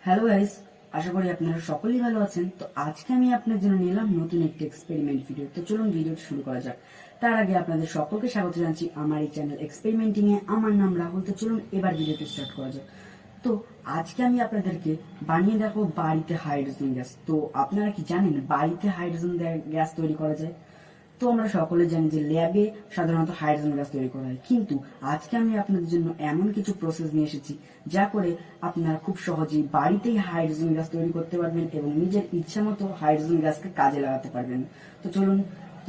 Hello guys, আশা করি আপনারা সকলেই ভালো আছেন। তো আজকে আমি আপনাদের জন্য নিলাম নতুন একটি এক্সপেরিমেন্ট ভিডিও। তো চলুন ভিডিওটি শুরু করা যাক। তার আগে আপনাদের সকলকে স্বাগত জানাচ্ছি আমার এই চ্যানেল এক্সপেরিমেন্টিং এ। আমার নাম রাহুল। তো চলুন এবার ভিডিওটি স্টার্ট করা যাক। তো আজকে আমি আপনাদেরকে বানিয়ে দেখাবো বাড়িতে হাইড্রোজেন গ্যাস। তো আপনারা কি জানেন বাড়িতে হাইড্রোজেন গ্যাস তৈরি করা যায়? তো আমরা সকলে জানি যে ল্যাবে সাধারণত হাইড্রোজেন গ্যাস তৈরি করা হয়, কিন্তু আজকে আমি আপনাদের জন্য এমন কিছু প্রসেস নিয়ে এসেছি যা করে আপনারা খুব সহজেই বাড়িতেই হাইড্রোজেন গ্যাস তৈরি করতে পারবেন এবং নিজের ইচ্ছা মতো হাইড্রোজেন গ্যাসকে কাজে লাগাতে পারবেন। তো চলুন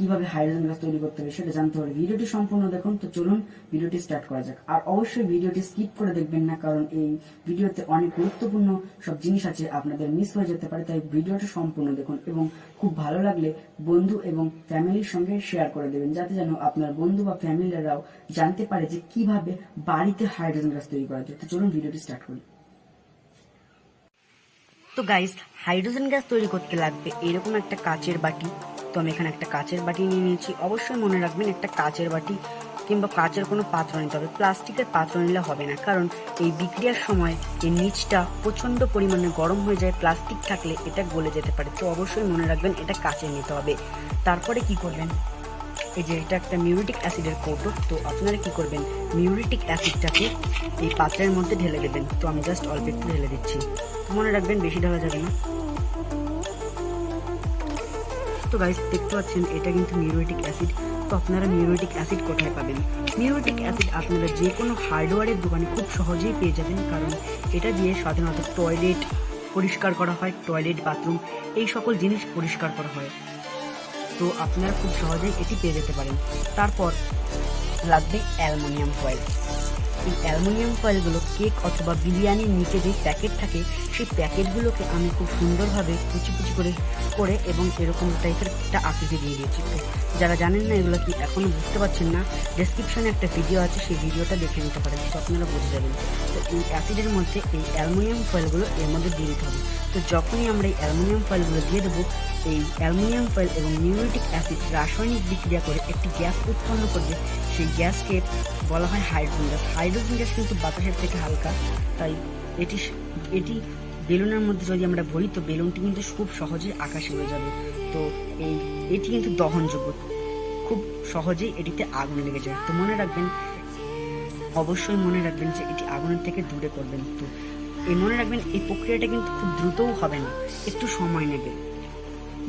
কিভাবে হাইড্রোজেন গ্যাস তৈরি করতে হবে সেটা জানতে হলে ভিডিওটি সম্পূর্ণ দেখুন। তো চলুন ভিডিওটি স্টার্ট করা যাক। আর অবশ্যই ভিডিওটি স্কিপ করে দেখবেন না, কারণ এই ভিডিওতে অনেক গুরুত্বপূর্ণ সব জিনিস আছে, আপনাদের মিস হয়ে যেতে পারে। তাই ভিডিওটি সম্পূর্ণ দেখুন এবং খুব ভালো লাগলে বন্ধু এবং ফ্যামিলির সঙ্গে শেয়ার করে দেবেন, যাতে যেন আপনার বন্ধু বা ফ্যামিলিরাও জানতে পারে যে কিভাবে বাড়িতে হাইড্রোজেন গ্যাস তৈরি করা যায়। তো চলুন ভিডিওটি স্টার্ট করি। তো গাইস, হাইড্রোজেন গ্যাস তৈরি করতে লাগবে এরকম একটা কাচের বাটি। তো আমি এখানে একটা কাচের বাটি নিয়ে নিয়েছি। অবশ্যই মনে রাখবেন একটা কাচের বাটি কিংবা কাচের কোনো পাত্র নিতে হবে, প্লাস্টিকের পাত্র নিলে হবে না, কারণ এই বিক্রিয়ার সময় এই নিচটা প্রচন্ড পরিমাণে গরম হয়ে যায়। প্লাস্টিক থাকলে এটা গলে যেতে পারে। তো অবশ্যই মনে রাখবেন এটা কাচের নিতে হবে। তারপরে কি করবেন, এই যে এটা একটা মিউরিটিক অ্যাসিডের কৌটো। তো আপনারা কি করবেন, মিউরিটিক অ্যাসিডটাকে এই পাত্রের মধ্যে ঢেলে দেবেন। তো আমি জাস্ট অল্প একটু ঢেলে দিচ্ছি। মনে রাখবেন বেশি ঢালা যাবে না। তো গাইস, দেখতে পাচ্ছেন এটা কিন্তু মিউরিটিক অ্যাসিড। তো আপনারা মিউরিটিক অ্যাসিড কোথায় পাবেন? মিউরিটিক অ্যাসিড আপনারা যে কোনো হার্ডওয়্যারের দোকানে খুব সহজেই পেয়ে যাবেন, কারণ এটা দিয়ে সাধারণত টয়লেট পরিষ্কার করা হয়, টয়লেট বাথরুম এই সকল জিনিস পরিষ্কার করা হয়। তো আপনারা খুব সহজেই এটি পেয়ে যেতে পারেন। তারপর লাগবে অ্যালুমিনিয়াম ফয়েল। এই অ্যালুমিনিয়াম ফয়েলগুলো কেক অথবা বিরিয়ানির নিচে যে প্যাকেট থাকে সেই প্যাকেটগুলোকে আমি খুব সুন্দরভাবে কুচি কুচি করে এবং এরকম টাইপের একটা আকৃতি দিয়ে দিয়েছি। তো যারা জানেন না এগুলো কি এখনো বুঝতে পারছেন না, ডেসক্রিপশনে একটা ভিডিও আছে, সেই ভিডিওটা দেখে নিতে পারেন, তো আপনারা বুঝে যাবেন। তো এই অ্যাসিডের মধ্যে এই অ্যালুমিনিয়াম ফয়েলগুলো এর মধ্যে দিয়ে দিতে হবে। তো যখনই আমরা এই অ্যালুমিনিয়াম ফয়েলগুলো দিয়ে দেবো, এই অ্যালুমিনিয়াম ফয়েল এবং মিউরিটিক অ্যাসিড রাসায়নিক বিক্রিয়া করে একটি গ্যাস উৎপন্ন করবে। সেই গ্যাসকে বলা হয় হাইড্রোজেন গ্যাস। হাইড্রোজেন গ্যাস কিন্তু বাতাসের থেকে হালকা, তাই এটি বেলুনের মধ্যে যদি আমরা ভরি তো বেলুনটি কিন্তু খুব সহজেই আকাশে উড়ে যাবে। তো এটি কিন্তু দহনযোগ্য, খুব সহজেই এটিতে আগুন লেগে যায়। তো মনে রাখবেন, অবশ্যই মনে রাখবেন যে এটি আগুনের থেকে দূরে করবেন। তো মনে রাখবেন এই প্রক্রিয়াটা কিন্তু খুব দ্রুতও হবে না, একটু সময় নেবে,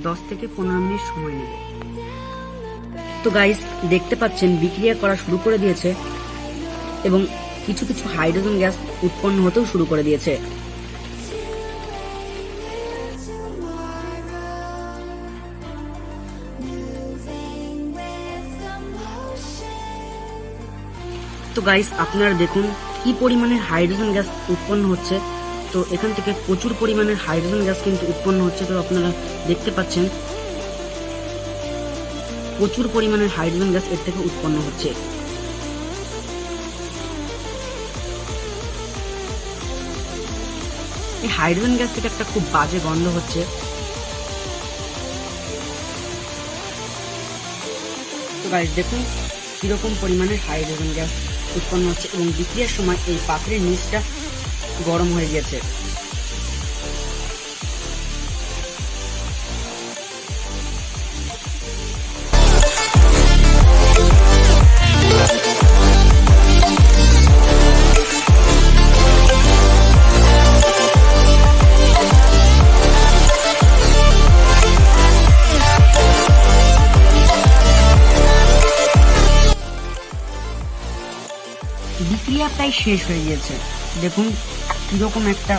10 থেকে 15 মিনিট সময় নেবে। তো গাইস, দেখতে পাচ্ছেন বিক্রিয়া করা শুরু করে দিয়েছে এবং কিছু কিছু হাইড্রোজেন গ্যাস উৎপন্ন হতেও শুরু করে দিয়েছে। তো গাইস, আপনারা দেখুন কি পরিমাণে হাইড্রোজেন গ্যাস উৎপন্ন হচ্ছে। তো এখান থেকে প্রচুর পরিমাণের হাইড্রোজেন গ্যাস কিন্তু উৎপন্ন হচ্ছে। তো আপনারা দেখতে পাচ্ছেন প্রচুর পরিমাণের হাইড্রোজেন গ্যাস এর থেকে উৎপন্ন হচ্ছে। এই হাইড্রোজেন গ্যাস থেকে একটা খুব বাজে গন্ধ হচ্ছে। তো গাইস, দেখুন কিরকম পরিমাণে হাইড্রোজেন গ্যাস উৎপন্ন হচ্ছে এবং বিক্রিয়ার সময় এই পাত্রের নিচটা গরম হয়ে গেছে। বিক্রিয়া প্রায় শেষ হয়ে গিয়েছে। দেখুন কিরকম একটা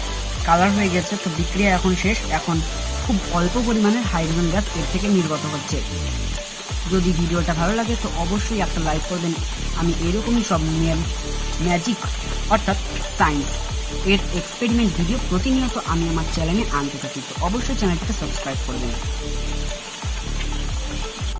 কালার হয়ে গেছে। তো বিক্রিয়া এখন শেষ। এখন খুব অল্প পরিমাণের হাইড্রোজেন গ্যাস এর থেকে নির্গত হচ্ছে। যদি ভিডিওটা ভালো লাগে তো অবশ্যই একটা লাইক করবেন। আমি এরকমই সব ম্যাজিক অর্থাৎ সায়েন্স এর এক্সপেরিমেন্ট ভিডিও প্রতিনিয়ত আমি আমার চ্যানেলে আনতে থাকি। তো অবশ্যই চ্যানেলটিকে সাবস্ক্রাইব করবেন।